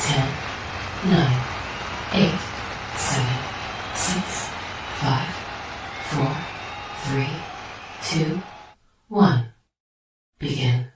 10, 9, 8, 7, 6, 5, 4, 3, 2, 1. Begin.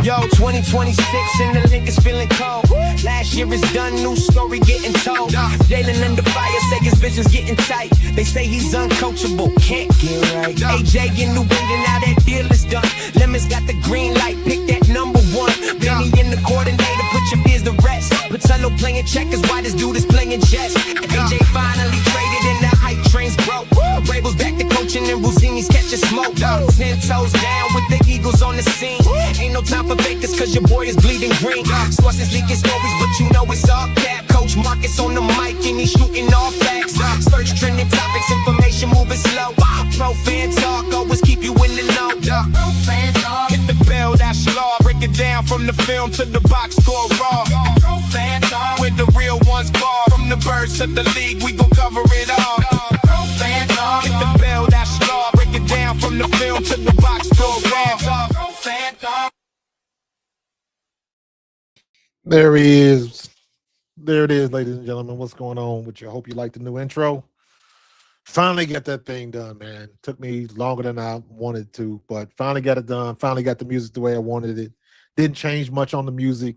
Yo, 2026 and the link is feeling cold. Last year is done, new story getting told. Jalen under fire, say his vision's getting tight. They say he's uncoachable, can't get right. AJ in New England, now that deal is done. Lemon's got the green light, pick that number one. Benny in the coordinator, put your fears to rest. Patillo playing checkers, why this dude is playing chess. AJ finally traded and the hype train's broke. Rabel's back to coaching and Rosini's catching smoke. 10 toes down with the Eagles on the scene. Ain't no time for fakers cause your boy is bleeding green. Sources leaking stories but you know it's all cap. Coach Marcus on the mic and he's shooting all facts. Search trending topics, information moving slow. Pro fan talk, always keep you in the know. Hit the bell, that's law. Break it down from the film to the box score raw. With the real ones ball. From the birds to the league, we gon' cover it all. Hit the bell, that's law. Break it down from the film to the box score raw. There he is. There it is, ladies and gentlemen. What's going on with you? I hope you like the new intro. Finally got that thing done, man. Took me longer than I wanted to, but finally got it done. Finally got the music the way I wanted it. Didn't change much on the music.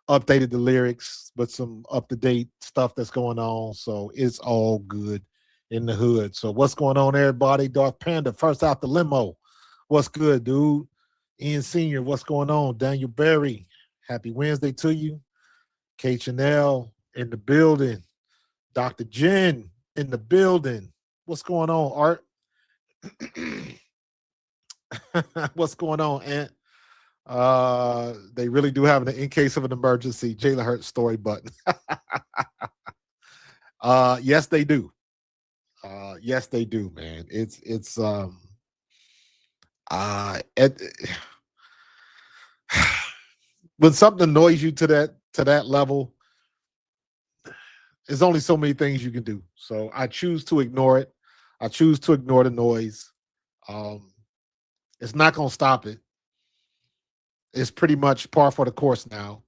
Updated the lyrics with some up-to-date stuff that's going on. So it's all good in the hood. So what's going on, everybody? Darth Panda, first out the limo. What's good, dude? Ian Sr., what's going on? Daniel Berry, happy Wednesday to you. K. Chanel in the building. Dr. Jen in the building. What's going on, Art? What's going on, Ant? They really do have an in case of an emergency Jalen Hurts story button. Yes, they do. Yes, they do, man. It's when something annoys you to that level, there's only so many things you can do. So I choose to ignore it. I choose to ignore the noise. It's not going to stop it. It's pretty much par for the course now.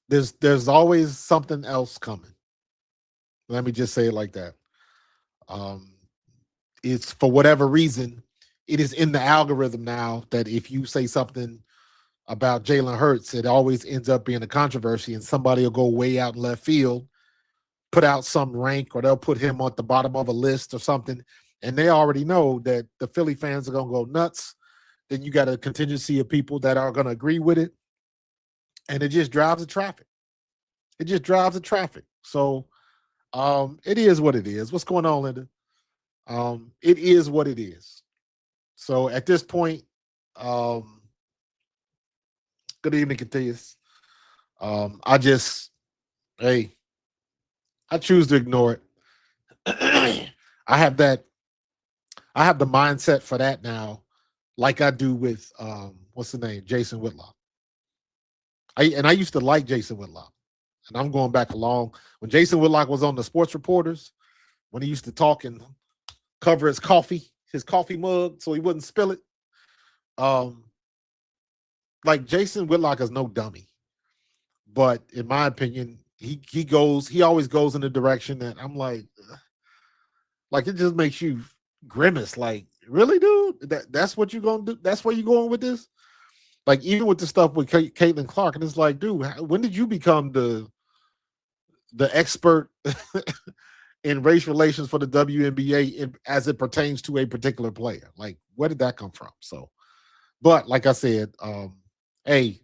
There's always something else coming. Let me just say it like that. It's for whatever reason, it is in the algorithm now that if you say something about Jalen Hurts, it always ends up being a controversy, and somebody will go way out in left field, put out some rank, or they'll put him at the bottom of a list or something, and they already know that the Philly fans are going to go nuts. Then you got a contingency of people that are going to agree with it, and it just drives the traffic. It just drives the traffic. So it is what it is. What's going on, Linda? It is what it is. So at this point, good evening, Catius. I choose to ignore it. I have the mindset for that now, like I do with what's the name? Jason Whitlock. I used to like Jason Whitlock. And I'm going back along. When Jason Whitlock was on the Sports Reporters, when he used to talk and cover his coffee mug so he wouldn't spill it. Like Jason Whitlock is no dummy. But in my opinion, he always goes in a direction that I'm like it just makes you grimace. Like, really, dude? That's what you're gonna do? That's where you're going with this? Like, even with the stuff with Caitlin Clark, and it's like, dude, when did you become the expert in race relations for the WNBA as it pertains to a particular player? Like, where did that come from? So, but like I said, hey,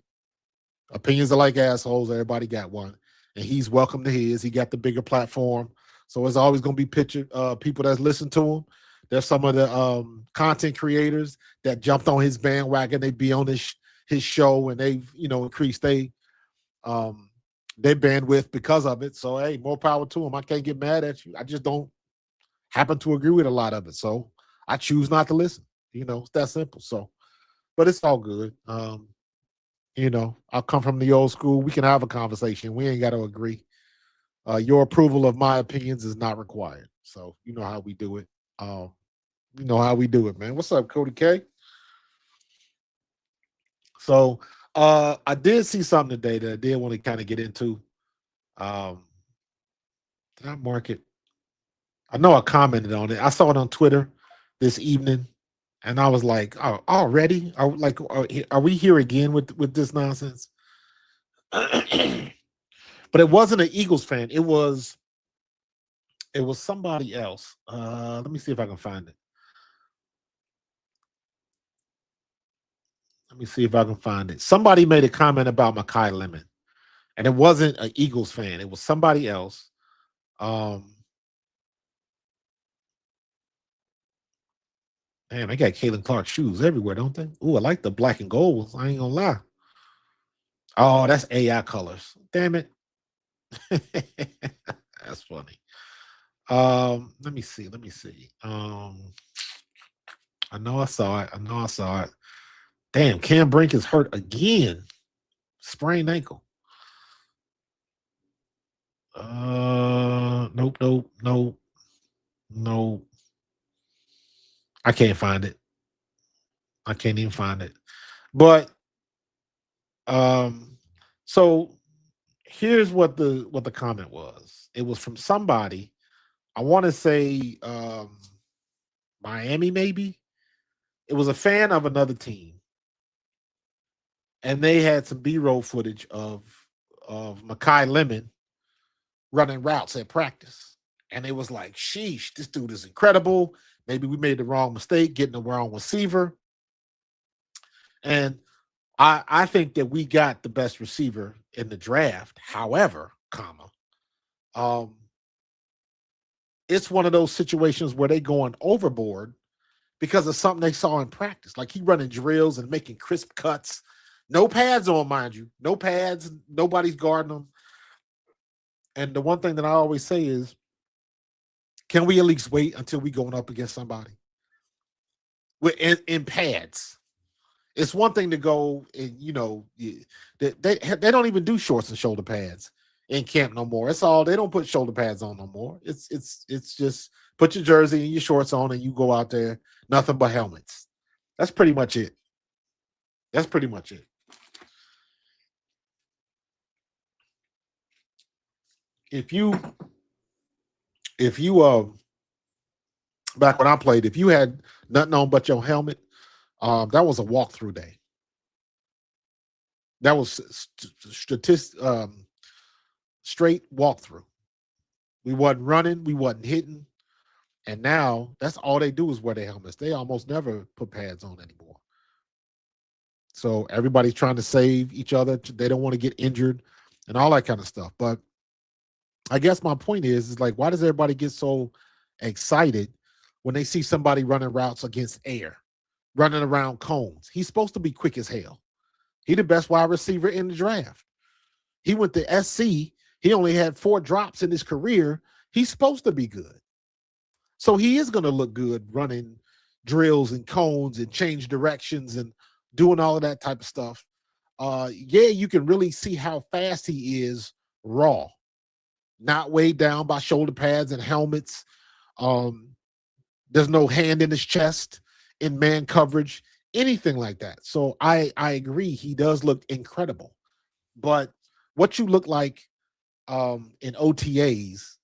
opinions are like assholes. Everybody got one, and he's welcome to his. He got the bigger platform, so it's always going to be people that listen to him. There's some of the content creators that jumped on his bandwagon. They be on his show, and they've increased their bandwidth because of it. So, hey, more power to them. I can't get mad at you. I just don't happen to agree with a lot of it. So I choose not to listen. It's that simple. So, but it's all good. I'll come from the old school. We can have a conversation. We ain't got to agree. Your approval of my opinions is not required. So you know how we do it. Um, you know how we do it, man. What's up, Cody K? So I did see something today that I did want to kind of get into. Um, did I mark it? I know I commented on it. I saw it on Twitter this evening, and I was like, "Oh, already? Are we here again with this nonsense?" But it wasn't an Eagles fan. It was somebody else. Let me see if I can find it. Let me see if I can find it. Somebody made a comment about Makai Lemon, and it wasn't an Eagles fan. It was somebody else. Um, Man, they got Caitlin Clark shoes everywhere, don't they? Ooh, I like the black and gold ones. I ain't gonna lie. Oh, that's AI colors. Damn it. That's funny. Let me see. Let me see. I know I saw it. I know I saw it. Damn, Cam Brink is hurt again. Sprained ankle. Nope, nope, nope, nope. I can't find it. I can't even find it. But um, so here's what the comment was. It was from somebody. I want to say Miami, maybe. It was a fan of another team, and they had some B-roll footage of Makai Lemon running routes at practice, and it was like, "Sheesh, this dude is incredible. Maybe we made the wrong mistake getting the wrong receiver." And I think that we got the best receiver in the draft. However, um, it's one of those situations where they going overboard because of something they saw in practice. Like he running drills and making crisp cuts. No pads on, mind you. No pads. Nobody's guarding them. And the one thing that I always say is, can we at least wait until we going up against somebody in pads? It's one thing to go and they don't even do shorts and shoulder pads in camp no more. It's all, they don't put shoulder pads on no more. It's just put your jersey and your shorts on and you go out there, nothing but helmets. That's pretty much it. That's pretty much it. If you back when I played, if you had nothing on but your helmet, that was a walkthrough day. That was straight walkthrough. We wasn't running, we wasn't hitting, and now that's all they do is wear their helmets. They almost never put pads on anymore. So everybody's trying to save each other. They don't want to get injured and all that kind of stuff. But I guess my point is like, why does everybody get so excited when they see somebody running routes against air, running around cones? He's supposed to be quick as hell. He the best wide receiver in the draft. He went to SC. He only had 4 drops in his career. He's supposed to be good. So he is going to look good running drills and cones and change directions and doing all of that type of stuff. Yeah, you can really see how fast he is raw, not weighed down by shoulder pads and helmets. There's no hand in his chest in man coverage, anything like that. So I agree. He does look incredible. But what you look like in OTAs,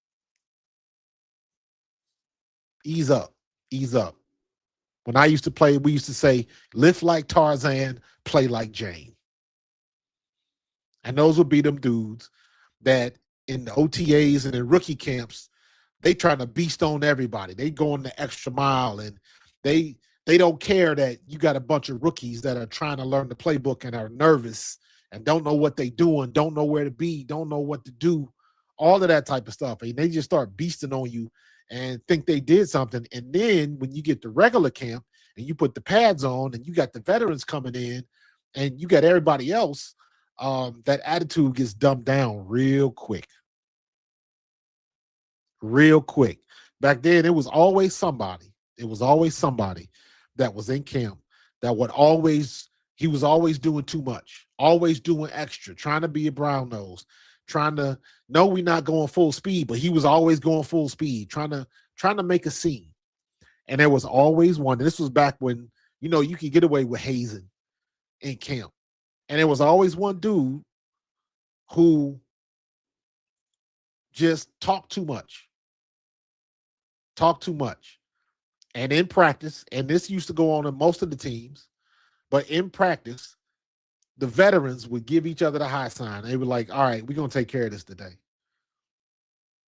ease up, ease up. When I used to play, we used to say, lift like Tarzan, play like Jane. And those would be them dudes that in the OTAs and in rookie camps, they trying to beast on everybody. They going the extra mile, and they don't care that you got a bunch of rookies that are trying to learn the playbook and are nervous and don't know what they doing, don't know where to be, don't know what to do, all of that type of stuff. And they just start beasting on you and think they did something. And then when you get to regular camp and you put the pads on and you got the veterans coming in and you got everybody else, that attitude gets dumbed down real quick. Real quick. Back then, it was always somebody. It was always somebody that was in camp that he was always doing too much, always doing extra, trying to be a brown nose, trying to no, we're not going full speed, but he was always going full speed, trying to make a scene. And there was always one. This was back when you could get away with hazing in camp, and there was always one dude who just talked too much, and in practice, and this used to go on in most of the teams, but in practice, the veterans would give each other the high sign. They were like, all right, we're going to take care of this today.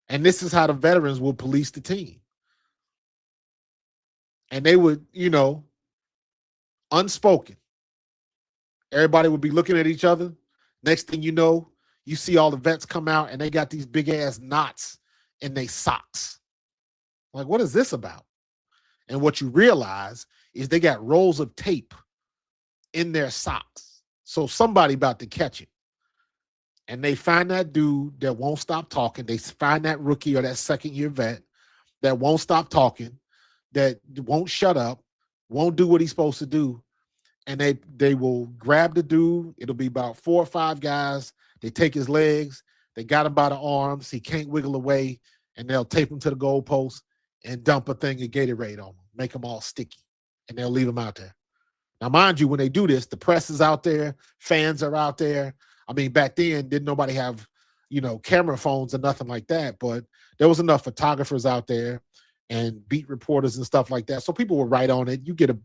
And this is how the veterans will police the team. And they would, unspoken. Everybody would be looking at each other. Next thing you know, you see all the vets come out and they got these big ass knots in their socks. Like, what is this about? And what you realize is they got rolls of tape in their socks. So somebody about to catch it. And they find that dude that won't stop talking. They find that rookie or that second year vet that won't stop talking, that won't shut up, won't do what he's supposed to do. And they will grab the dude. It'll be about 4 or 5 guys. They take his legs. They got him by the arms. He can't wiggle away. And they'll tape him to the goalpost and dump a thing of Gatorade on him, make them all sticky. And they'll leave him out there. Now, mind you, when they do this, the press is out there. Fans are out there. I mean, back then, didn't nobody have, camera phones or nothing like that. But there was enough photographers out there and beat reporters and stuff like that. So people would write on it. You get a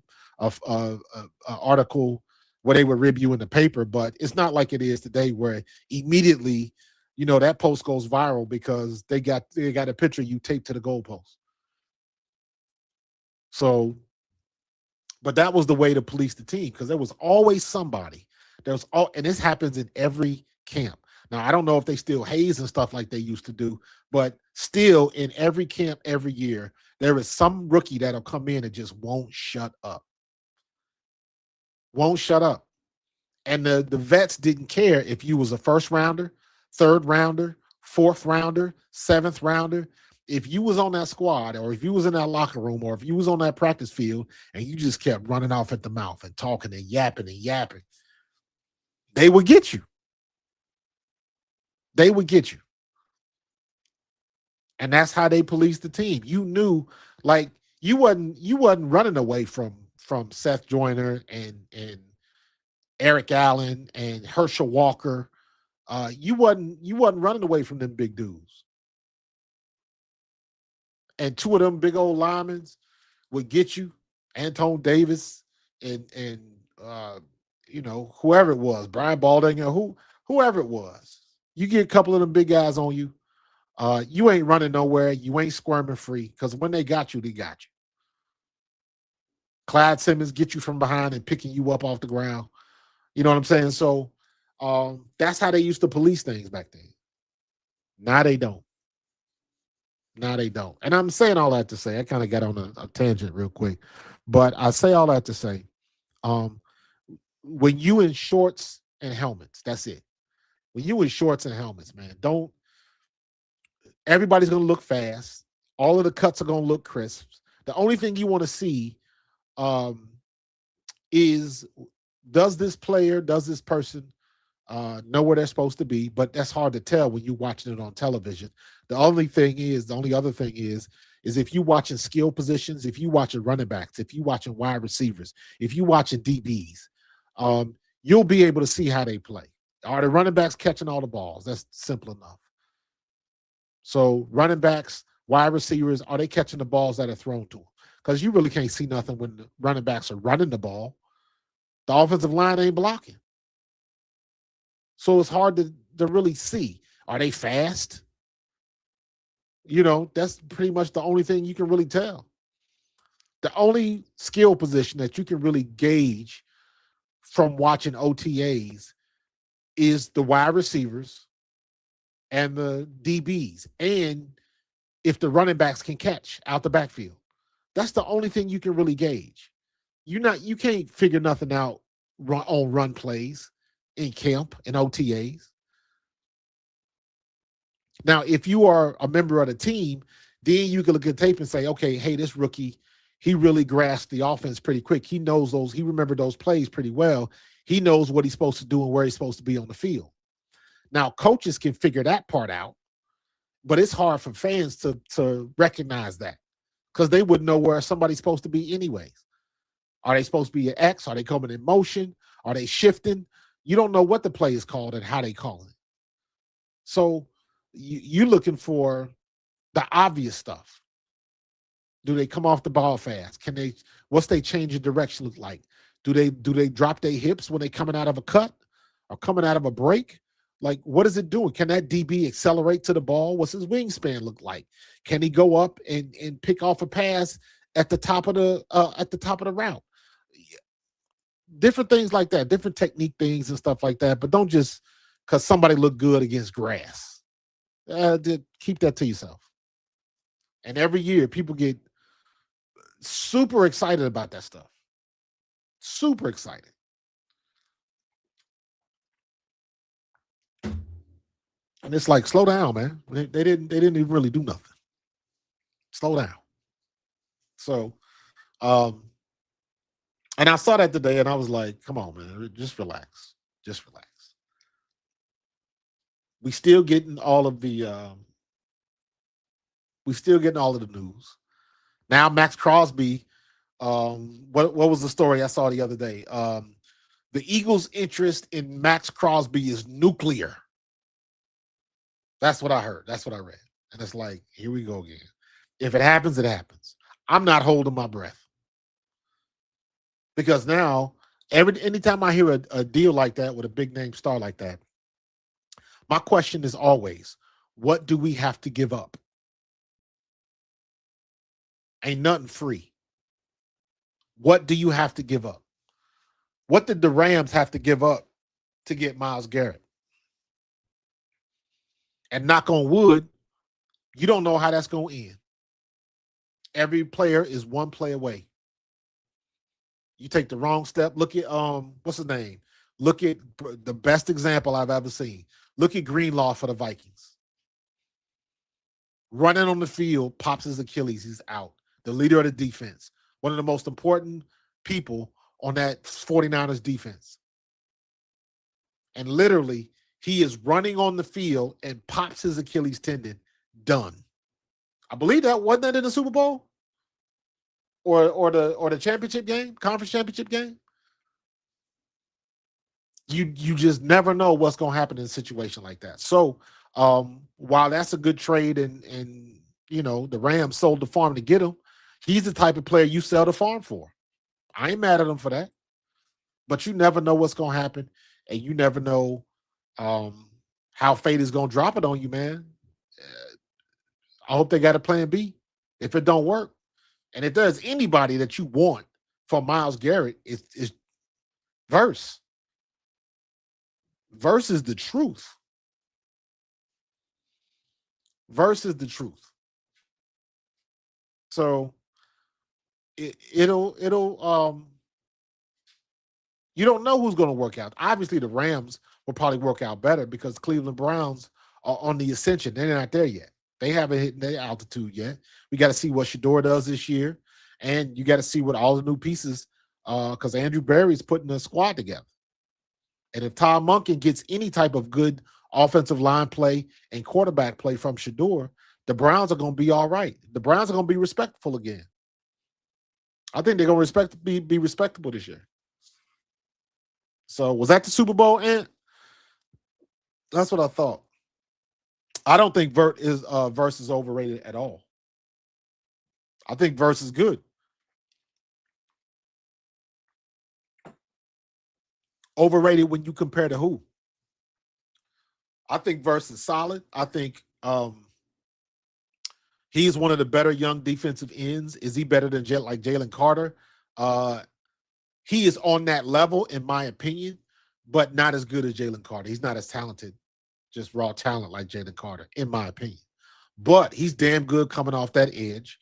article where they would rib you in the paper, but it's not like it is today where immediately, that post goes viral because they got a picture of you taped to the goalpost. So, but that was the way to police the team because there was always somebody. And this happens in every camp. Now, I don't know if they still haze and stuff like they used to do, but still in every camp every year, there is some rookie that'll come in and just won't shut up. Won't shut up. And the vets didn't care if you was a first rounder, third rounder, fourth rounder, seventh rounder. If you was on that squad or if you was in that locker room or if you was on that practice field and you just kept running off at the mouth and talking and yapping, they would get you. They would get you. And that's how they policed the team. You knew, like, you wasn't running away from Seth Joyner and Eric Allen and Herschel Walker. You wasn't running away from them big dudes. And 2 of them big old linemen would get you, Anton Davis and whoever it was, Brian Balding or whoever it was. You get a couple of them big guys on you. You ain't running nowhere. You ain't squirming free because when they got you, they got you. Clyde Simmons get you from behind and picking you up off the ground. You know what I'm saying? So that's how they used to police things back then. Now they don't. And I'm saying all that to say, I kind of got on a tangent real quick, but I say all that to say, when you in shorts and helmets, that's it. When you in shorts and helmets, man, everybody's going to look fast. All of the cuts are going to look crisp. The only thing you want to see is does this person know where they're supposed to be? But that's hard to tell when you're watching it on television. The only other thing is if you watching skill positions, if you watching running backs, if you watching wide receivers, if you watching DBs, you'll be able to see how they play. Are the running backs catching all the balls? That's simple enough. So running backs, wide receivers, are they catching the balls that are thrown to them? Because you really can't see nothing when the running backs are running the ball. The offensive line ain't blocking. So it's hard to really see. Are they fast? That's pretty much the only thing you can really tell. The only skill position that you can really gauge from watching OTAs is the wide receivers and the DBs, and if the running backs can catch out the backfield. That's the only thing you can really gauge. You can't figure nothing out on run plays in camp and OTAs. Now, if you are a member of the team, then you can look at tape and say, okay, hey, this rookie, he really grasped the offense pretty quick. He knows he remembered those plays pretty well. He knows what he's supposed to do and where he's supposed to be on the field. Now, coaches can figure that part out, but it's hard for fans to recognize that because they wouldn't know where somebody's supposed to be anyways. Are they supposed to be an X? Are they coming in motion? Are they shifting? You don't know what the play is called and how they call it. So you're looking for the obvious stuff. Do they come off the ball fast? Can they? What's their change of direction look like? Do they drop their hips when they coming out of a cut or coming out of a break? Like, what is it doing? Can that DB accelerate to the ball? What's his wingspan look like? Can he go up and pick off a pass at the top of the route? Different things like that, different technique things and stuff like that. But don't just because somebody looked good against grass. Keep that to yourself. And every year, people get super excited about that stuff. Super excited. And it's like, slow down, man. They didn't even really do nothing. Slow down. So, and I saw that today, and I was like, come on, man, just relax. Just relax. We still getting all of the news. Now Max Crosby, what was the story I saw the other day? The Eagles' interest in Max Crosby is nuclear. That's what I heard. That's what I read. And it's like, here we go again. If it happens, it happens. I'm not holding my breath. Because now, anytime I hear a deal like that with a big name star like that, my question is always, what do we have to give up? Ain't nothing free. What do you have to give up? What did the Rams have to give up to get Myles Garrett? And knock on wood, you don't know how that's going to end. Every player is one play away. You take the wrong step. Look at what's his name? Look at the best example I've ever seen. Look at Greenlaw for the Vikings. Running on the field, pops his Achilles, he's out. The leader of the defense. One of the most important people on that 49ers defense. And literally, he is running on the field and pops his Achilles tendon. Done. I believe that wasn't that in the Super Bowl? Or the championship game, conference championship game. You just never know what's going to happen in a situation like that. So while that's a good trade and you know the Rams sold the farm to get him, he's the type of player you sell the farm for. I ain't mad at him for that. But you never know what's going to happen, and you never know how fate is going to drop it on you, man. I hope they got a plan B if it don't work. And if there's anybody that you want for Myles Garrett, it's Verse. Verse is the truth. Verse is the truth. So it'll you don't know who's going to work out. Obviously, the Rams will probably work out better because Cleveland Browns are on the ascension. They're not there yet. They haven't hit their altitude yet. We got to see what Shador does this year. And you got to see what all the new pieces, because Andrew Berry's putting a squad together. And if Tom Monken gets any type of good offensive line play and quarterback play from Shador, the Browns are going to be all right. The Browns are going to be respectful again. I think they're going to be respectable this year. So was that the Super Bowl, Ant? That's what I thought. I don't think Verse is overrated at all. I think Verse is good. Overrated when you compare to who? I think Verse is solid. I think he's one of the better young defensive ends. Is he better than like Jalen Carter? He is on that level, in my opinion, but not as good as Jalen Carter. He's not as talented, just raw talent like Jalen Carter, in my opinion. But he's damn good coming off that edge.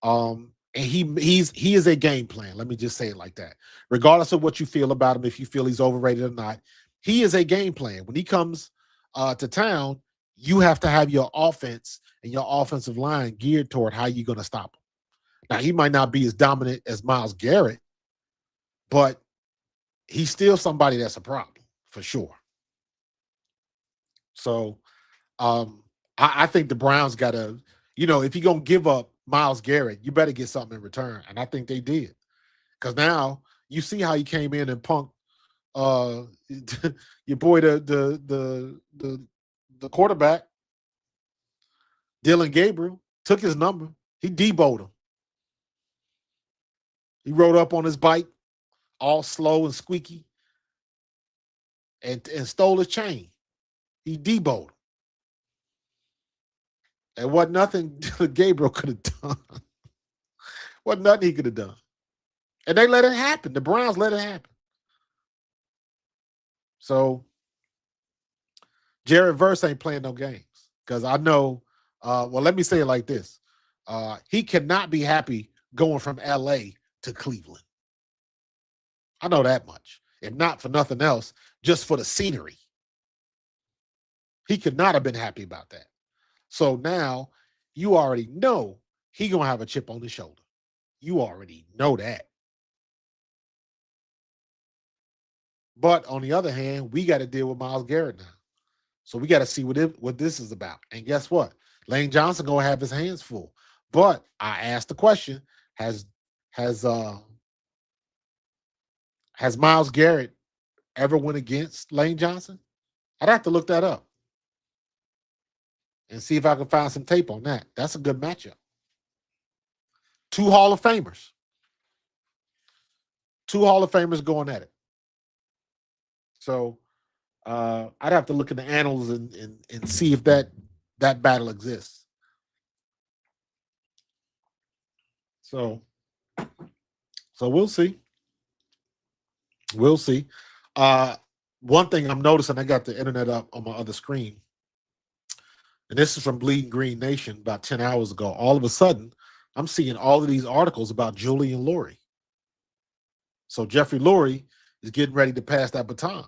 And he is a game plan. Let me just say it like that. Regardless of what you feel about him, if you feel he's overrated or not, he is a game plan. When he comes to town, you have to have your offense and your offensive line geared toward how you're going to stop him. Now, he might not be as dominant as Myles Garrett, but he's still somebody that's a problem, for sure. So I think the Browns got to, if you're gonna give up Miles Garrett, you better get something in return. And I think they did. Because now you see how he came in and punked uh your boy the quarterback, Dylan Gabriel, took his number. He deboed him. He rode up on his bike, all slow and squeaky, and stole his chain. He deboed him. And what nothing Gabriel could have done. What nothing he could have done. And they let it happen. The Browns let it happen. So Jared Verse ain't playing no games. Because I know, let me say it like this. He cannot be happy going from LA to Cleveland. I know that much. If not for nothing else, just for the scenery. He could not have been happy about that. So now you already know he going to have a chip on his shoulder. You already know that. But on the other hand, we got to deal with Myles Garrett now. So we got to see what this is about. And guess what? Lane Johnson going to have his hands full. But I asked the question, has Myles Garrett ever went against Lane Johnson? I'd have to look that up and see if I can find some tape on that. That's a good matchup. Two Hall of Famers. Two Hall of Famers going at it. So I'd have to look in the annals and see if that battle exists. So we'll see. We'll see. One thing I'm noticing, I got the internet up on my other screen, and this is from Bleeding Green Nation about 10 hours ago. All of a sudden, I'm seeing all of these articles about Julian Lurie. So Jeffrey Lurie is getting ready to pass that baton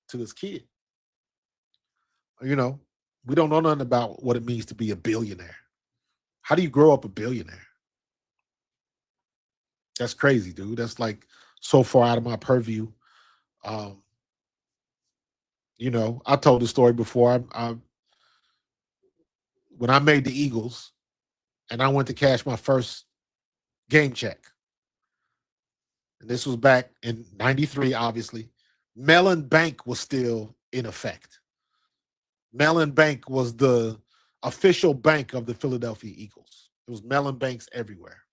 to this kid. We don't know nothing about what it means to be a billionaire. How do you grow up a billionaire? That's crazy, dude. That's like so far out of my purview. I told the story before. When I made the Eagles and I went to cash my first game check, and this was back in 93, obviously, Mellon Bank was still in effect. Mellon Bank was the official bank of the Philadelphia Eagles. It was Mellon Banks everywhere.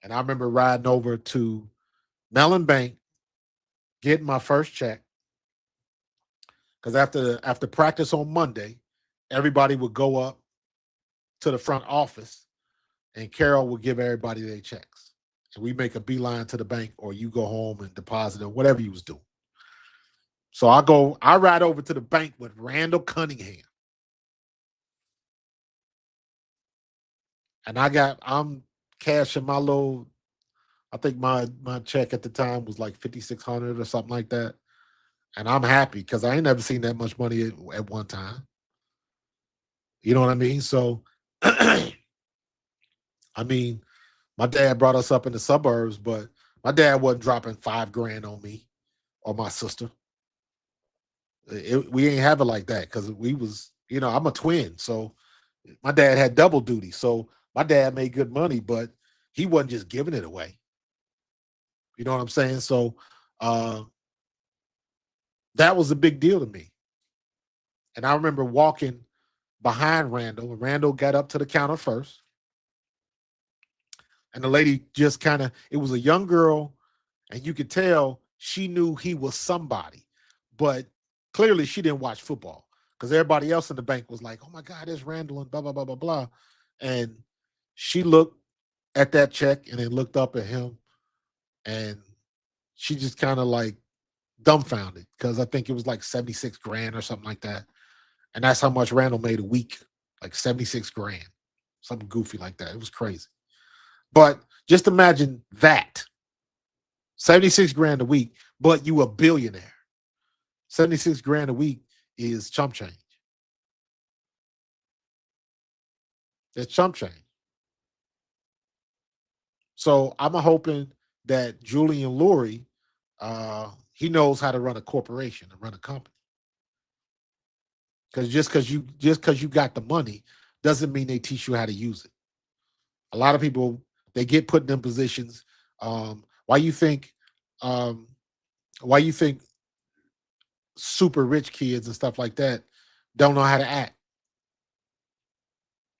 And I remember riding over to Mellon Bank, getting my first check. Because after practice on Monday, everybody would go up to the front office and Carol would give everybody their checks. And we make a beeline to the bank, or you go home and deposit them, whatever you was doing. So I ride over to the bank with Randall Cunningham. And I'm cashing my little, I think my check at the time was like $5,600 or something like that. And I'm happy because I ain't never seen that much money at one time. You know what I mean? So, I mean, my dad brought us up in the suburbs, but my dad wasn't dropping $5,000 on me or my sister. We ain't have it like that because we was, I'm a twin. So my dad had double duty. So my dad made good money, but he wasn't just giving it away. You know what I'm saying? So that was a big deal to me. And I remember walking behind Randall, and Randall got up to the counter first. And the lady just it was a young girl, and you could tell she knew he was somebody. But clearly she didn't watch football because everybody else in the bank was like, oh, my God, there's Randall and blah, blah, blah, blah, blah. And she looked at that check and then looked up at him, and she just kind of like dumbfounded because I think it was like $76,000 or something like that. And that's how much Randall made a week, like $76,000, something goofy like that. It was crazy. But just imagine that. $76,000 a week, but you a billionaire. $76,000 a week is chump change. It's chump change. So I'm hoping that Julian Lurie, he knows how to run a corporation and run a company. Because just because you got the money doesn't mean they teach you how to use it. A lot of people, they get put in them positions. Why you think um, why you think super rich kids and stuff like that don't know how to act?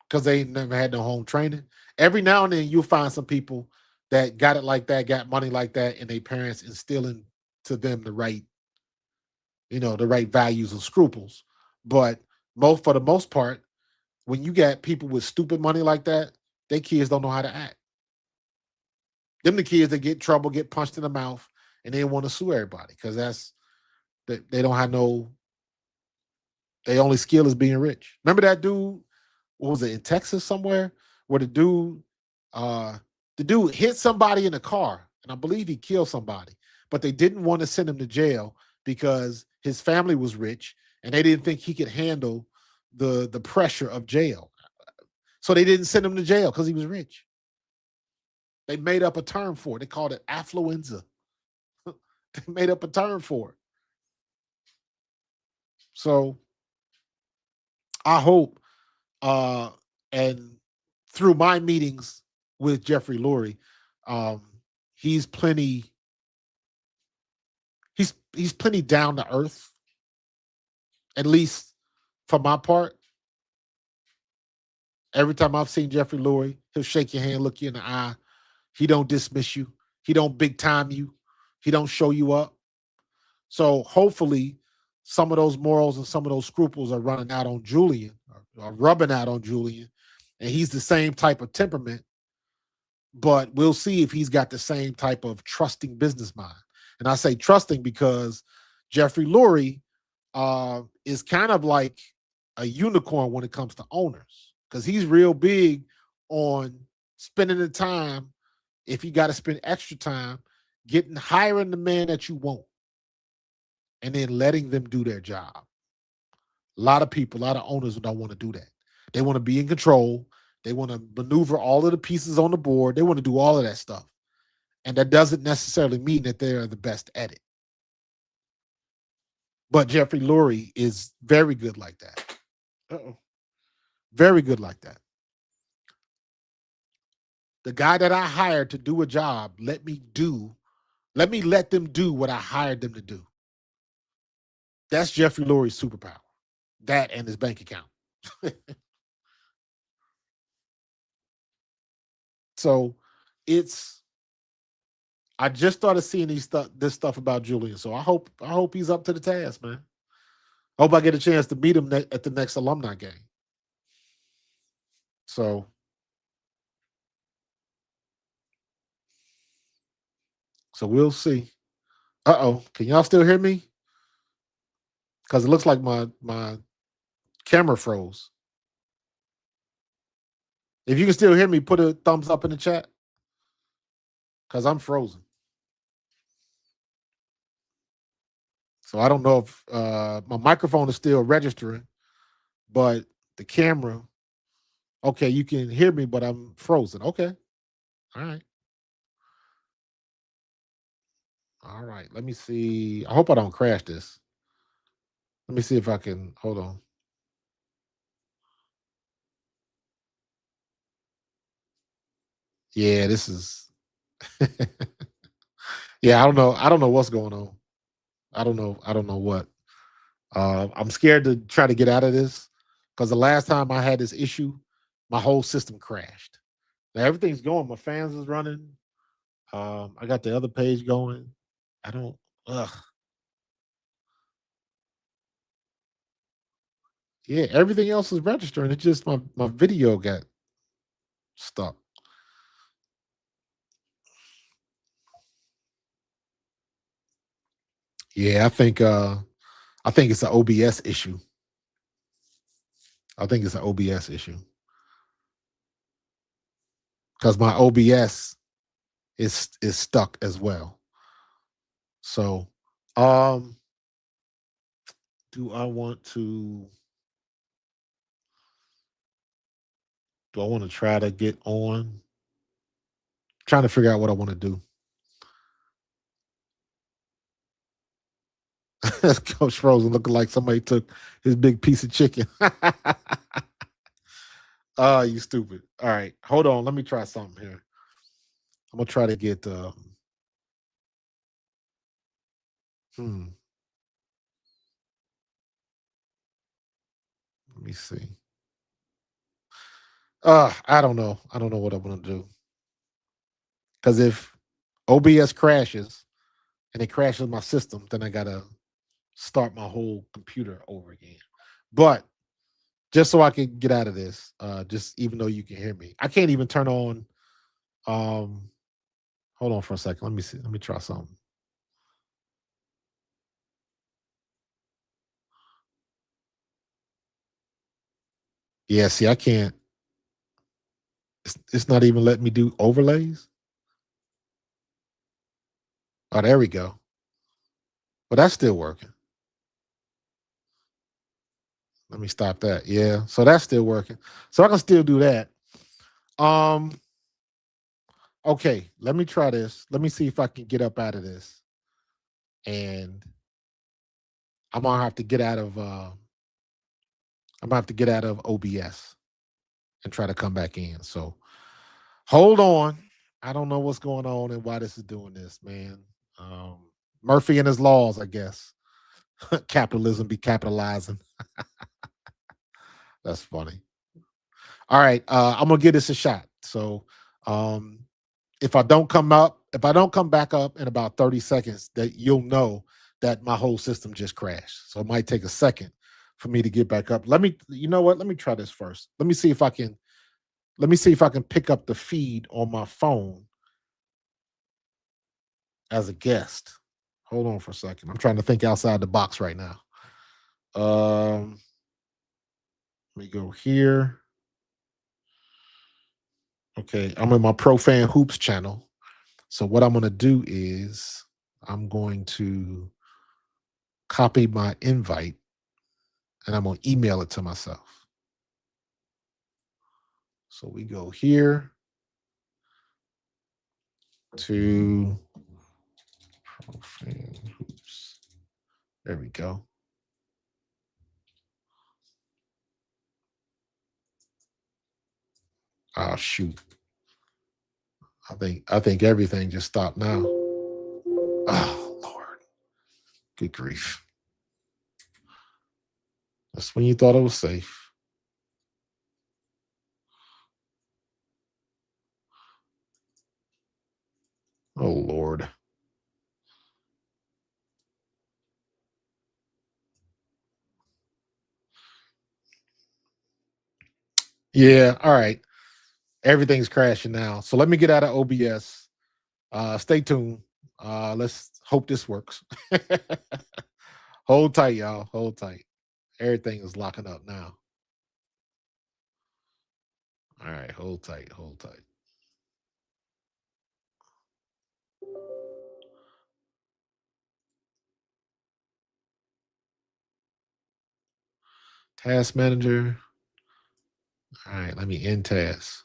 Because they ain't never had no home training. Every now and then you'll find some people that got it like that, got money like that, and their parents instilling to them the right values and scruples. But for the most part, when you got people with stupid money like that, they kids don't know how to act. Them the kids that get in trouble, get punched in the mouth, and they want to sue everybody because they don't have no. Their only skill is being rich. Remember that dude? What was it, in Texas somewhere, where uh, the dude hit somebody in a car, and I believe he killed somebody, but they didn't want to send him to jail because his family was rich and they didn't think he could handle the pressure of jail. So they didn't send him to jail because he was rich. They made up a term for it. They called it affluenza. They made up a term for it. So I hope, uh, and through my meetings with Jeffrey Lurie, um, he's plenty he's plenty down to earth, at least for my part. Every time I've seen Jeffrey Lurie, he'll shake your hand, look you in the eye. He don't dismiss you. He don't big time you. He don't show you up. So hopefully some of those morals and some of those scruples are running out on Julian, or rubbing out on Julian. And he's the same type of temperament, but we'll see if he's got the same type of trusting business mind. And I say trusting because Jeffrey Lurie is kind of like a unicorn when it comes to owners, because he's real big on spending the time, if you got to spend extra time, hiring the man that you want and then letting them do their job. A lot of people, a lot of owners don't want to do that. They want to be in control. They want to maneuver all of the pieces on the board. They want to do all of that stuff. And that doesn't necessarily mean that they are the best at it. But Jeffrey Lurie is very good like that. Uh-oh. Very good like that. The guy that I hired to do a job, let me let them do what I hired them to do. That's Jeffrey Lurie's superpower. That and his bank account. So I just started seeing this stuff about Julian. So I hope he's up to the task, man. I hope I get a chance to meet him at the next alumni game. So we'll see. Uh-oh. Can y'all still hear me? Because it looks like my camera froze. If you can still hear me, put a thumbs up in the chat. Because I'm frozen. So I don't know if my microphone is still registering, but the camera, okay, you can hear me, but I'm frozen. Okay. All right. All right. Let me see. I hope I don't crash this. Let me see if I can. Hold on. Yeah, this is. Yeah, I don't know. I don't know what's going on. I don't know. I don't know what. I'm scared to try to get out of this because the last time I had this issue, my whole system crashed. Now everything's going. My fans is running. I got the other page going. I don't. Ugh. Yeah, everything else is registering. It's just my video got stuck. Yeah, I think it's an OBS issue. I think it's an OBS issue because my OBS is stuck as well. So, um, do I want to? Do I want to try to get on? Trying to figure out what I want to do. Coach Frozen looking like somebody took his big piece of chicken. Oh, you stupid. All right. Hold on. Let me try something here. I'm gonna try to get let me see. I don't know. I don't know what I'm gonna do. Because if OBS crashes and it crashes my system, then I gotta start my whole computer over again. But just so I can get out of this, just even though you can hear me, I can't even turn on. Um, hold on for a second. Let me see. Let me try something. Yeah, see, I can't. It's not even letting me do overlays. Oh, there we go. But that's still working. Let me stop that. Yeah, so that's still working. So I can still do that. Um, okay, let me try this. Let me see if I can get up out of this. And I'm gonna have to get out of I'm gonna have to get out of OBS and try to come back in. So hold on. I don't know what's going on and why this is doing this, man. Um, Murphy and his laws, I guess. Capitalism be capitalizing. That's funny. All right, I'm gonna give this a shot. So um, if I don't come back up in about 30 seconds, that you'll know that my whole system just crashed. So it might take a second for me to get back up. You know what? Let me try this first. Let me see if I can pick up the feed on my phone as a guest. Hold on for a second. I'm trying to think outside the box right now. Um, Let me go here. Okay, I'm in my Pro Fan Hoops channel. So what I'm going to do is I'm going to copy my invite and I'm going to email it to myself. So we go here to Pro Fan Hoops. There we go. Oh shoot. I think everything just stopped now. Oh Lord. Good grief. That's when you thought it was safe. Oh Lord. Yeah, all right. Everything's crashing now. So let me get out of OBS. Stay tuned. Let's hope this works. Hold tight, y'all. Hold tight. Everything is locking up now. All right, hold tight, hold tight. Task manager. All right, let me end task.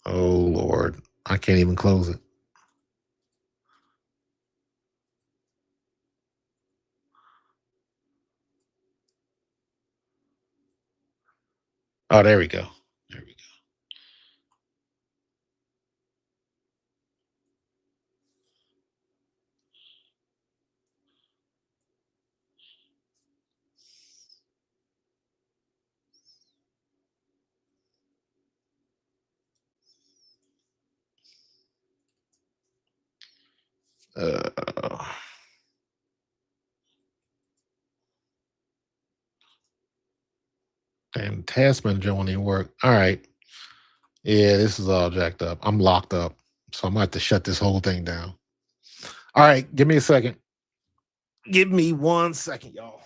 Oh Lord, I can't even close it. Oh, there we go. There we go. And task manager won't even work. All right. Yeah, this is all jacked up. I'm locked up. So I'm gonna have to shut this whole thing down. All right, give me a second. Give me 1 second, y'all.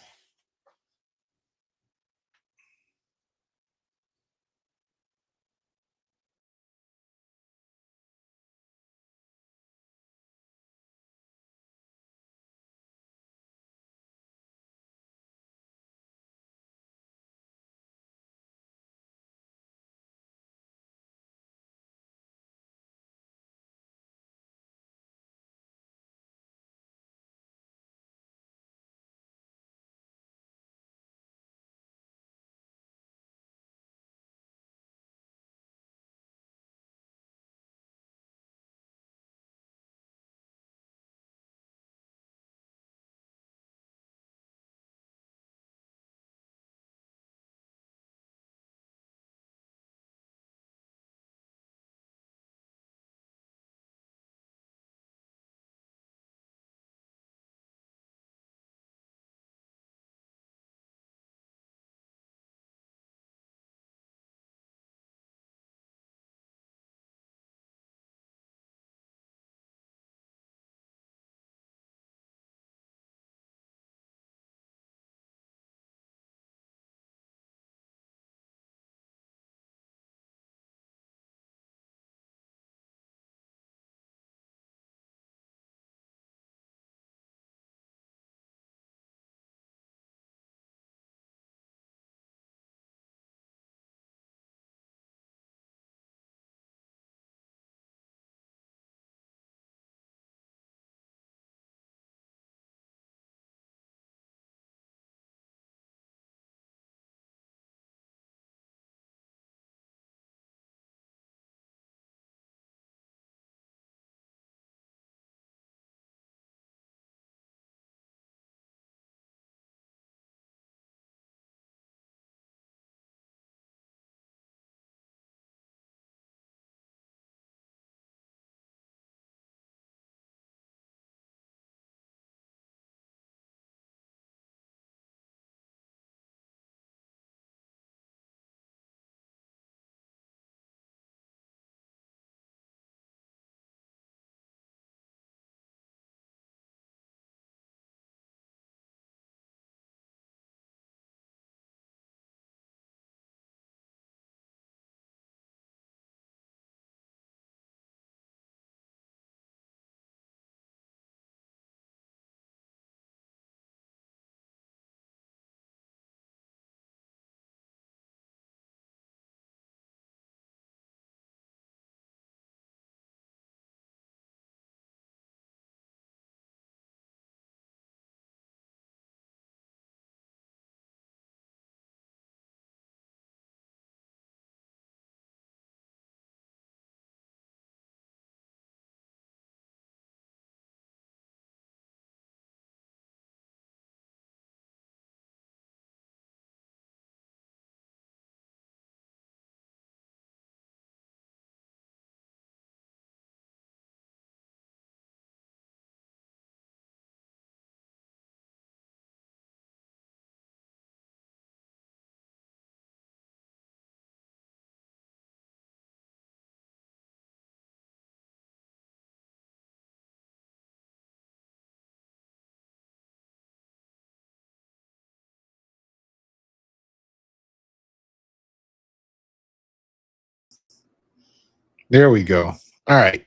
There we go. All right.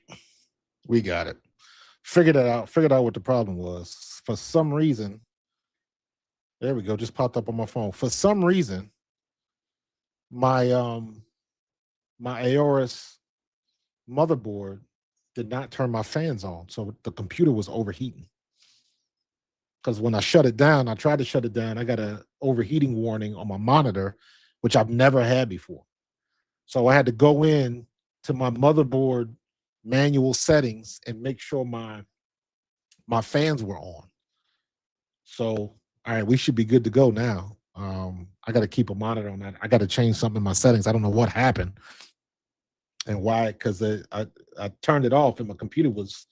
We got it. Figured it out. Figured out what the problem was. For some reason, there we go. Just popped up on my phone. For some reason, my my Aorus motherboard did not turn my fans on. So the computer was overheating. Because when I shut it down, I tried to shut it down. I got a overheating warning on my monitor, which I've never had before. So I had to go in to my motherboard manual settings and make sure my fans were on. So, all right, we should be good to go now. I got to keep a monitor on that. I got to change something in my settings. I don't know what happened and why, because I turned it off and my computer was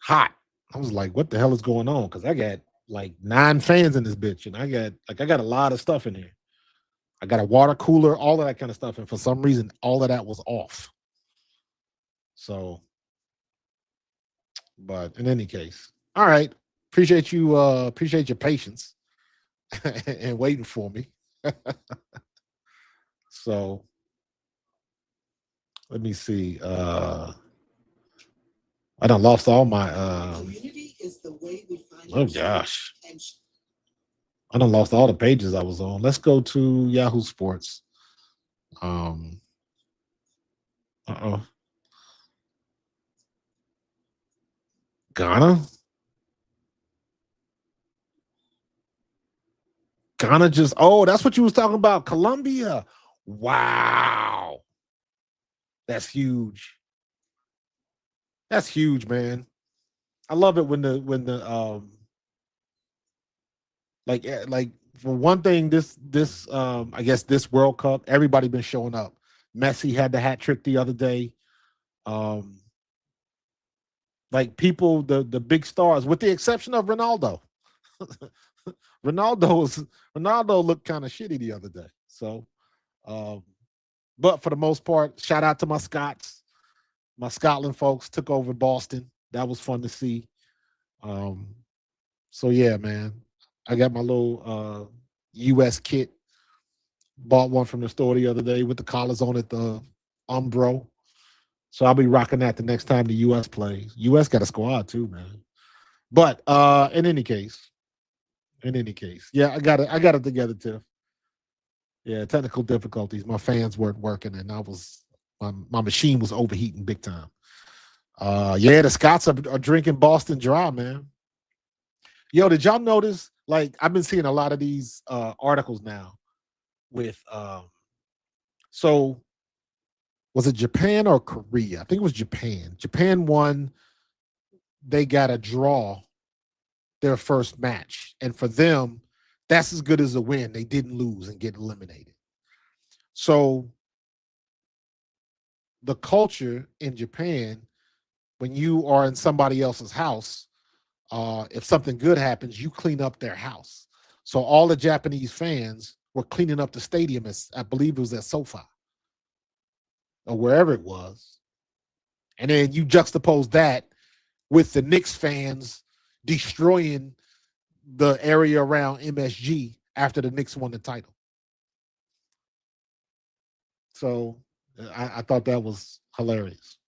hot. I was like, what the hell is going on? Because I got like 9 fans in this bitch, and I got a lot of stuff in here. I got a water cooler, all of that kind of stuff, and for some reason, all of that was off. So, but in any case, all right. Appreciate your patience and waiting for me. So let me see. I done lost all my oh gosh. I done lost all the pages I was on. Let's go to Yahoo Sports. Um uh-oh. Ghana? Ghana just that's what you was talking about. Colombia. Wow. That's huge. That's huge, man. I love it when the like for one thing, this I guess this World Cup, everybody been showing up. Messi had the hat trick the other day. Um like people, the big stars, with the exception of Ronaldo. Ronaldo looked kind of shitty the other day. So um but for the most part, shout out to my Scots. My Scotland folks took over Boston. That was fun to see. Um so yeah, man. I got my little US kit. Bought one from the store the other day with the collars on it, the Umbro. So I'll be rocking that the next time the US plays. US got a squad too, man. But in any case, yeah, I got it together too. Yeah, technical difficulties. My fans weren't working, and my machine was overheating big time. Yeah, the Scots are drinking Boston Dry, man. Yo, did y'all notice? Like, I've been seeing a lot of these articles now with so was it Japan or Korea? I think it was Japan. Japan won. They got a draw their first match, and for them, that's as good as a win. They didn't lose and get eliminated. So the culture in Japan, when you are in somebody else's house, if something good happens, you clean up their house. So all the Japanese fans were cleaning up the stadium. As I believe it was at SoFi or wherever it was, and then you juxtapose that with the Knicks fans destroying the area around MSG after the Knicks won the title. So I thought that was hilarious.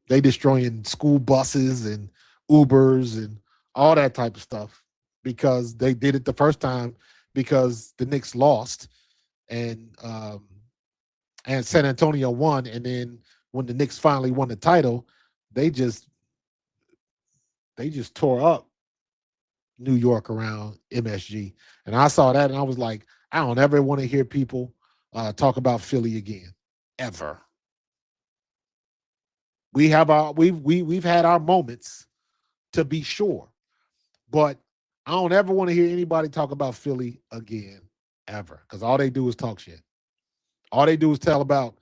They destroying school buses and Ubers and all that type of stuff because they did it the first time because the Knicks lost and San Antonio won, and then when the Knicks finally won the title, they just tore up New York around MSG. And I saw that and I was like, I don't ever want to hear people talk about Philly again, ever. We've had our moments, to be sure, but I don't ever want to hear anybody talk about Philly again, ever, because all they do is talk shit. All they do is tell about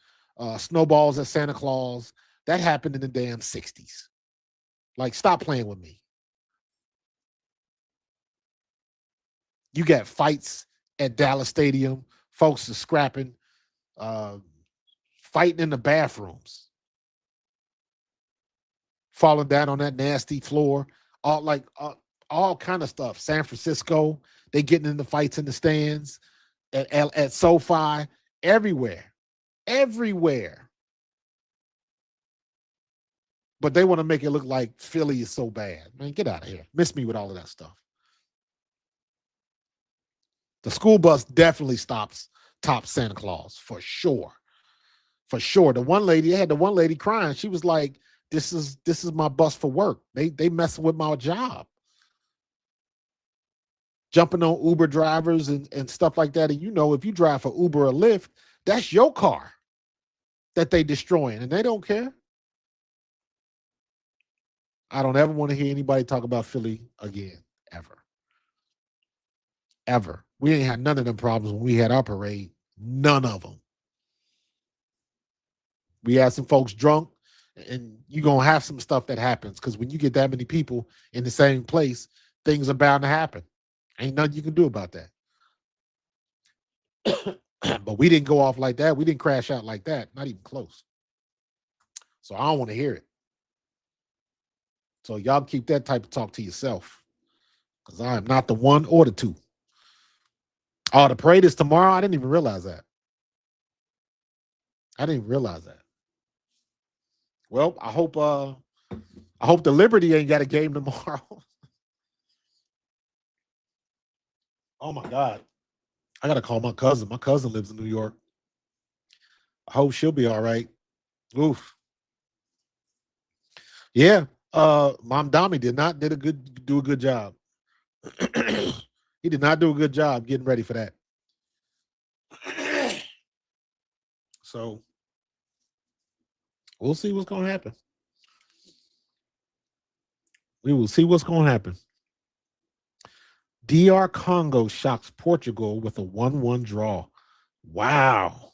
snowballs at Santa Claus. That happened in the damn 60s. Like, stop playing with me. You got fights at Dallas Stadium. Folks are scrapping, fighting in the bathrooms, falling down on that nasty floor, all kind of stuff. San Francisco, they getting into fights in the stands at SoFi, everywhere. But they want to make it look like Philly is so bad. Man, get out of here. Miss me with all of that stuff. The school bus definitely tops Santa Claus for sure. For sure. The one lady, they had the one lady crying. She was like, This is my bus for work. They messing with my job. Jumping on Uber drivers and stuff like that. And if you drive for Uber or Lyft, that's your car that they destroying, and they don't care. I don't ever want to hear anybody talk about Philly again, ever. Ever. We ain't had none of them problems when we had our parade. None of them. We had some folks drunk, and you're going to have some stuff that happens because when you get that many people in the same place, things are bound to happen. Ain't nothing you can do about that. But we didn't go off like that. We didn't crash out like that. Not even close. So I don't want to hear it. So y'all keep that type of talk to yourself because I am not the one or the two. Oh, the parade is tomorrow? I didn't even realize that. Well, I hope the Liberty ain't got a game tomorrow. Oh my God. I gotta call my cousin. My cousin lives in New York. I hope she'll be all right. Oof. Yeah. Mom Dami did a good job. He did not do a good job getting ready for that. So we'll see what's gonna happen. We will see what's gonna happen. DR Congo shocks Portugal with a 1-1 draw. Wow.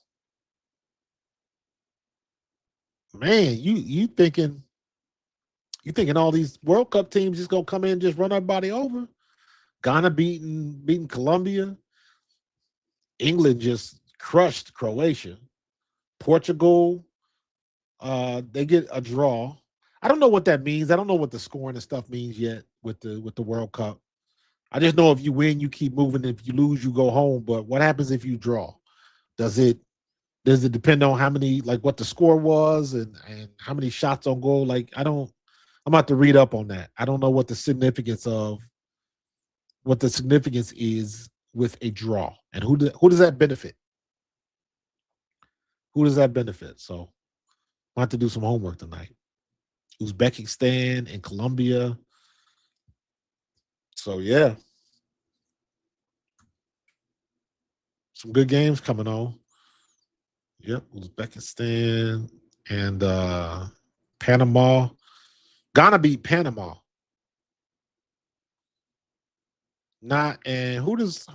Man, you thinking all these World Cup teams just gonna come in and just run everybody over? Ghana beating Colombia. England just crushed Croatia. Portugal, they get a draw. I don't know what that means. I don't know what the scoring and stuff means yet with the World Cup. I just know if you win, you keep moving. If you lose, you go home. But what happens if you draw? Does it depend on how many, like what the score was and how many shots on goal? Like I'm about to read up on that. I don't know what the significance is with a draw and who does that benefit? Who does that benefit? So I have to do some homework tonight. Uzbekistan and Colombia. So yeah. Some good games coming on. Yep, Uzbekistan and Panama. Ghana beat Panama. Who does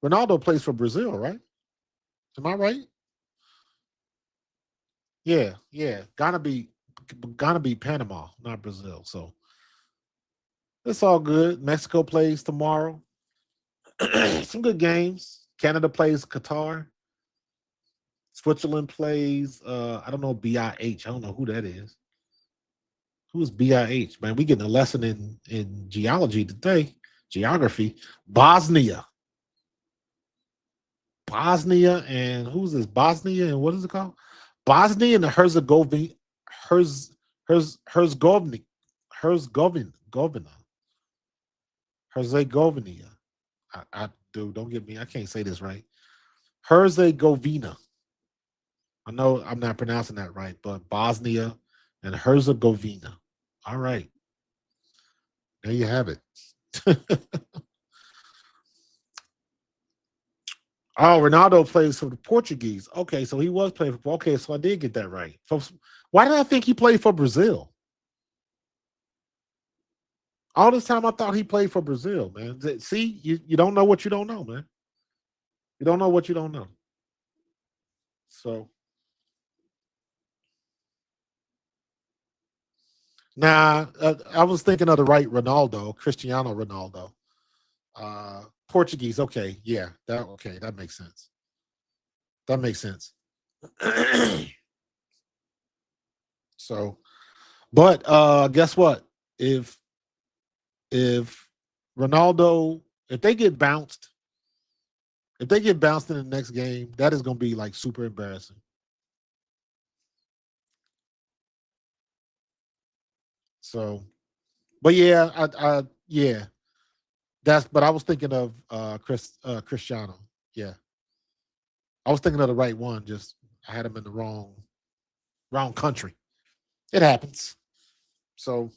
Ronaldo plays for Brazil, right? Am I right? Yeah. Ghana beat Panama, not Brazil. So it's all good. Mexico plays tomorrow. Some good games. Canada plays Qatar. Switzerland plays I don't know BIH. I don't know who that is. Who is BIH? Man, we getting a lesson in geology today. Geography. Bosnia and who's this? Bosnia and what is it called? Bosnia and Herzegovina. Herzegovina. Dude, don't get me. I can't say this right. Herzegovina. I know I'm not pronouncing that right, but Bosnia and Herzegovina. All right. There you have it. Oh, Ronaldo plays for the Portuguese. Okay, so he was playing for. Okay, so I did get that right. So why did I think he played for Brazil? All this time I thought he played for Brazil, man. See, you don't know what you don't know, man. You don't know what you don't know. So now I was thinking of the right Ronaldo, Cristiano Ronaldo. Portuguese, okay, yeah, that makes sense. That makes sense. So, but guess what? If Ronaldo, if they get bounced in the next game, that is going to be like super embarrassing. So, but yeah, yeah. But I was thinking of Cristiano. Yeah. I was thinking of the right one, just I had him in the wrong country. It happens. So,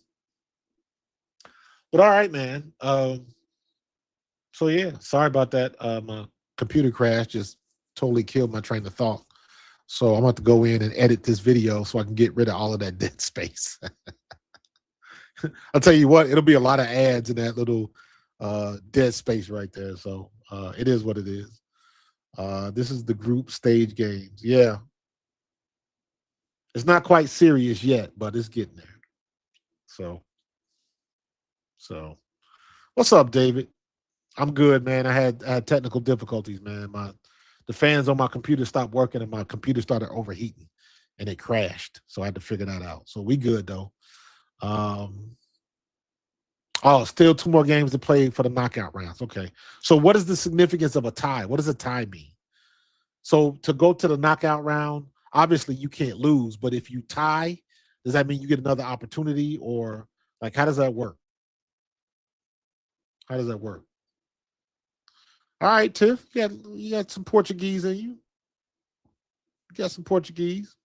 but all right, man. So yeah, sorry about that. My computer crash just totally killed my train of thought. So I'm going to go in and edit this video so I can get rid of all of that dead space. I'll tell you what, it'll be a lot of ads in that little dead space right there. So it is what it is. This is the group stage games. Yeah. It's not quite serious yet, but it's getting there. So what's up, David? I'm good, man. I had technical difficulties, man. The fans on my computer stopped working and my computer started overheating and it crashed. So I had to figure that out. So we good though. Still 2 more games to play for the knockout rounds. Okay. So what is the significance of a tie? What does a tie mean? So to go to the knockout round, obviously you can't lose, but if you tie, does that mean you get another opportunity, or like how does that work? How does that work? All right, Tiff, you got some Portuguese in you. You got some Portuguese.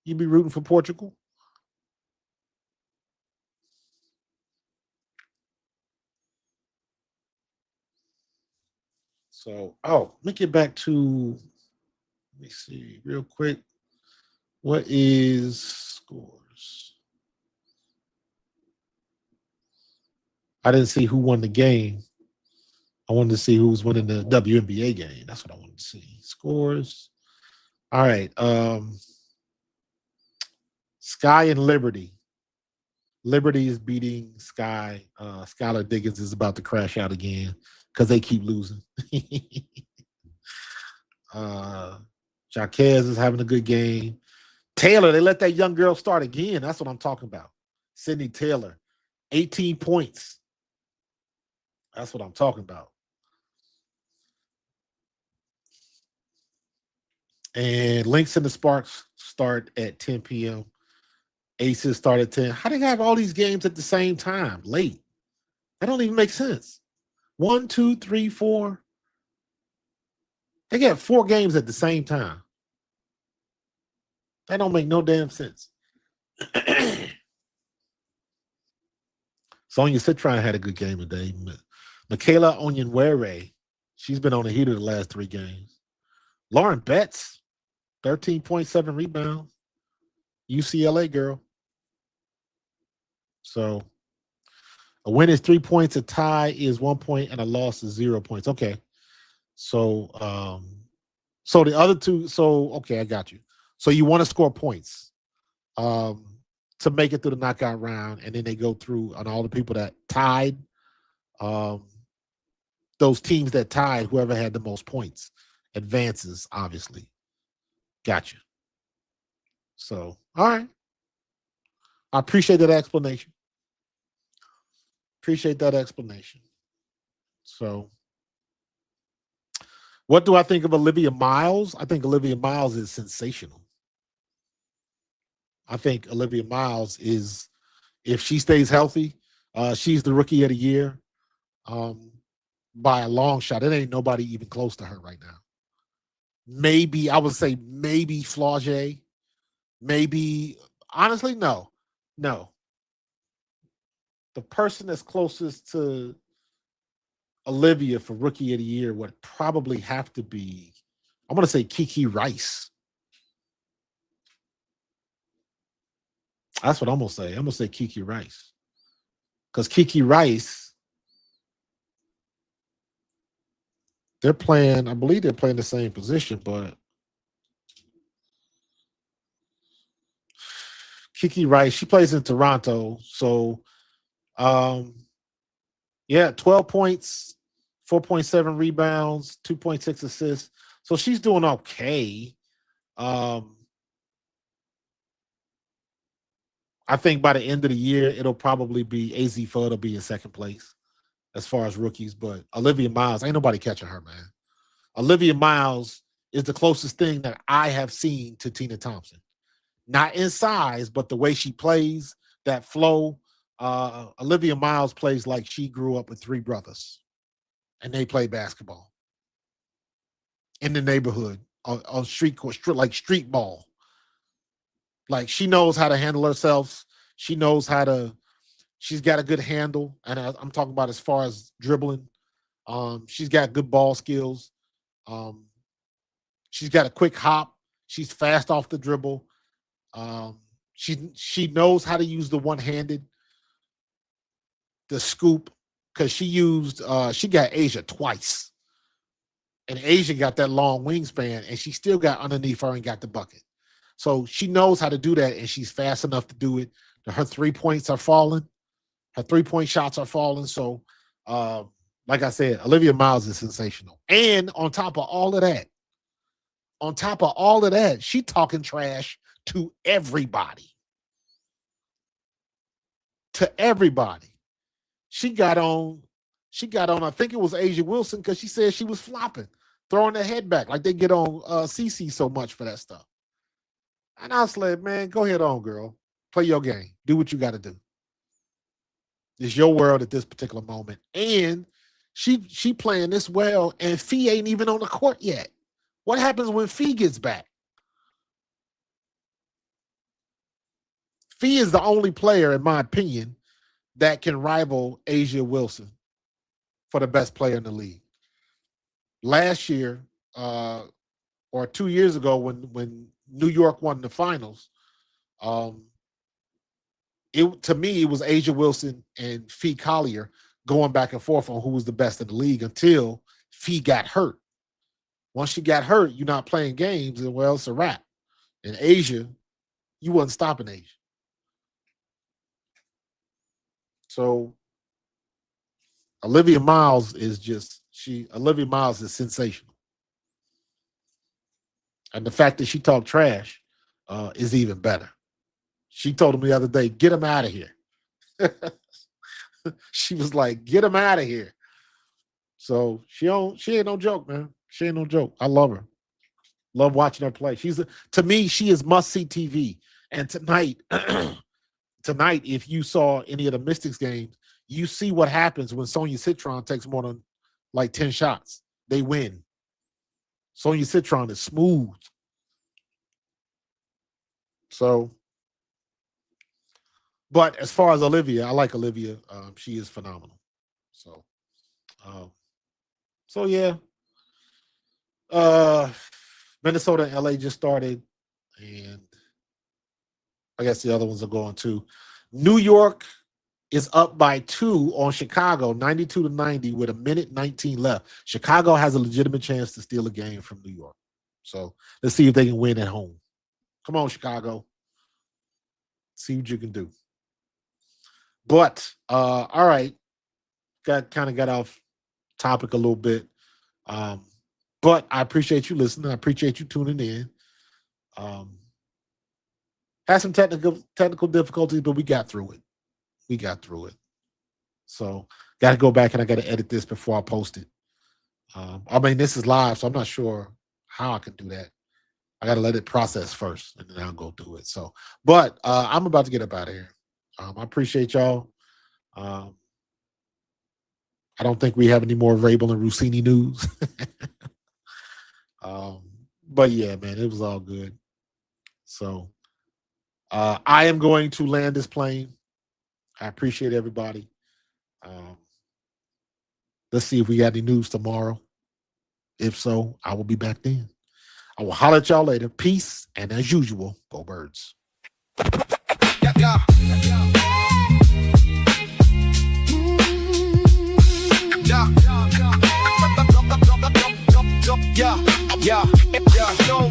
You be rooting for Portugal. So, let me get back to, let me see real quick. What is scores? I didn't see who won the game. I wanted to see who was winning the WNBA game. That's what I wanted to see. Scores. All right. Sky and Liberty. Liberty is beating Sky. Skylar Diggins is about to crash out again because they keep losing. Jaquez is having a good game. Taylor, they let that young girl start again. That's what I'm talking about. Sydney Taylor, 18 points. That's what I'm talking about. And Lynx and the Sparks start at 10 p.m. Aces start at 10. How do they have all these games at the same time, late? That don't even make sense. 1, 2, 3, 4. They got 4 games at the same time. That don't make no damn sense. Sonia Citron had a good game today. Michaela Onyenwere, she's been on the heater the last 3 games. Lauren Betts, 13.7 rebounds. UCLA girl. So a win is 3 points, a tie is 1 point, and a loss is 0 points. Okay. So so the other two, okay, I got you. So you want to score points to make it through the knockout round, and then they go through on all the people that tied. Those teams that tied, whoever had the most points advances, obviously. Gotcha. So, all right. I appreciate that explanation. So, what do I think of Olivia Miles? I think Olivia Miles is sensational. I think Olivia Miles is, if she stays healthy, she's the rookie of the year by a long shot. It ain't nobody even close to her right now. Maybe, I would say maybe Flaugier. Maybe, honestly, no. The person that's closest to Olivia for rookie of the year would probably have to be, I'm going to say Kiki Rice. That's what I'm going to say. I'm going to say Kiki Rice. Because Kiki Rice, I believe they're playing the same position, but Kiki Rice, she plays in Toronto. So, 12 points, 4.7 rebounds, 2.6 assists. So she's doing okay. I think by the end of the year, it'll probably be AZ Fudd will be in second place as far as rookies. But Olivia Miles, ain't nobody catching her, man. Olivia Miles is the closest thing that I have seen to Tina Thompson. Not in size, but the way she plays, that flow. Olivia Miles plays like she grew up with three brothers, and they play basketball in the neighborhood on street court, like street ball. Like she knows how to handle herself. She knows how to. She's got a good handle, and I'm talking about as far as dribbling. She's got good ball skills. She's got a quick hop. She's fast off the dribble. She knows how to use the one-handed, the scoop, because she got Asia twice. And Asia got that long wingspan, and she still got underneath her and got the bucket. So she knows how to do that, and she's fast enough to do it. Her 3 points are falling. Her 3-point shots are falling. So, like I said, Olivia Miles is sensational. And on top of all of that, she talking trash to everybody. To everybody. She got on, I think it was Asia Wilson, because she said she was flopping, throwing her head back, like they get on CC so much for that stuff. And I was like, man, go ahead on, girl. Play your game. Do what you got to do. It's your world at this particular moment. And she playing this well, and Fee ain't even on the court yet. What happens when Fee gets back? Fee is the only player, in my opinion, that can rival Asia Wilson for the best player in the league. Last year, or 2 years ago, when New York won the finals, to me, it was Asia Wilson and Fee Collier going back and forth on who was the best in the league until Fee got hurt. Once she got hurt, you're not playing games, and well, it's a wrap. And Asia, you wasn't stopping Asia. So Olivia Miles is sensational. And the fact that she talked trash is even better. She told him the other day, get him out of here. She was like, get him out of here. So she ain't no joke, man. She ain't no joke. I love her. Love watching her play. To me, she is must-see TV. And tonight, if you saw any of the Mystics games, you see what happens when Sonia Citron takes more than like 10 shots. They win. Sonia Citron is smooth. So, but as far as Olivia, I like Olivia. She is phenomenal. So yeah. Minnesota and LA just started, and I guess the other ones are going too. New York is up by 2 on Chicago, 92-90 with 1:19 left. Chicago has a legitimate chance to steal a game from New York. So let's see if they can win at home. Come on, Chicago. See what you can do. But all right. Got off topic a little bit. But I appreciate you listening. I appreciate you tuning in. Had some technical difficulties, but we got through it. So got to go back and I got to edit this before I post it. I mean, this is live, so I'm not sure how I can do that. I got to let it process first, and then I'll go through it. So, but I'm about to get up out of here. I appreciate y'all. I don't think we have any more Vrabel and Rossini news. But yeah, man, it was all good. So I am going to land this plane. I appreciate everybody. Let's see if we got any news tomorrow. If so, I will be back then. I will holler at y'all later. Peace, and as usual, go Birds.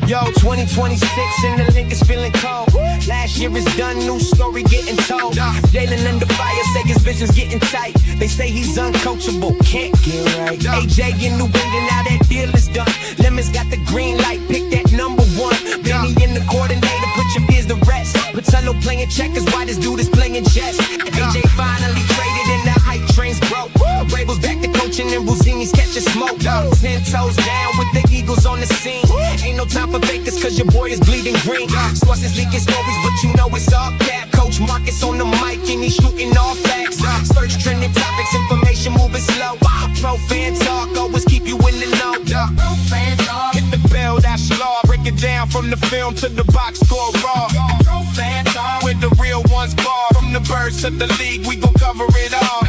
Yo, 2026 and the link is feeling cold. Last year is done, new story getting told. Jalen under fire, say his vision's getting tight. They say he's uncoachable, can't get right. AJ in New England, now that deal is done. Lemon's got the green light, pick that number 1. Benny in the coordinator, put your fears to rest. Patello playing checkers, why this dude is playing chess. AJ finally traded and the hype train's broke. Vrabel's back to coaching and Rossini's catching smoke. 10 toes down with the Eagles on the scene. Ain't no time for fakers cause your boy is bleeding green. Sources leaking stories but you know it's all cap. Coach Marcus on the mic and he shooting all facts. Search trending topics, information moving slow. Pro fan talk, always keep you in the know. Hit the bell, that's law. Break it down from the film to the box score raw. Where the real ones bar. From the birds to the league, we gon' cover it all.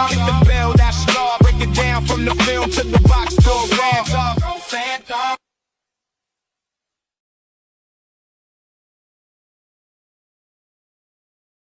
Hit the bell, that's law. Break it down from the film to the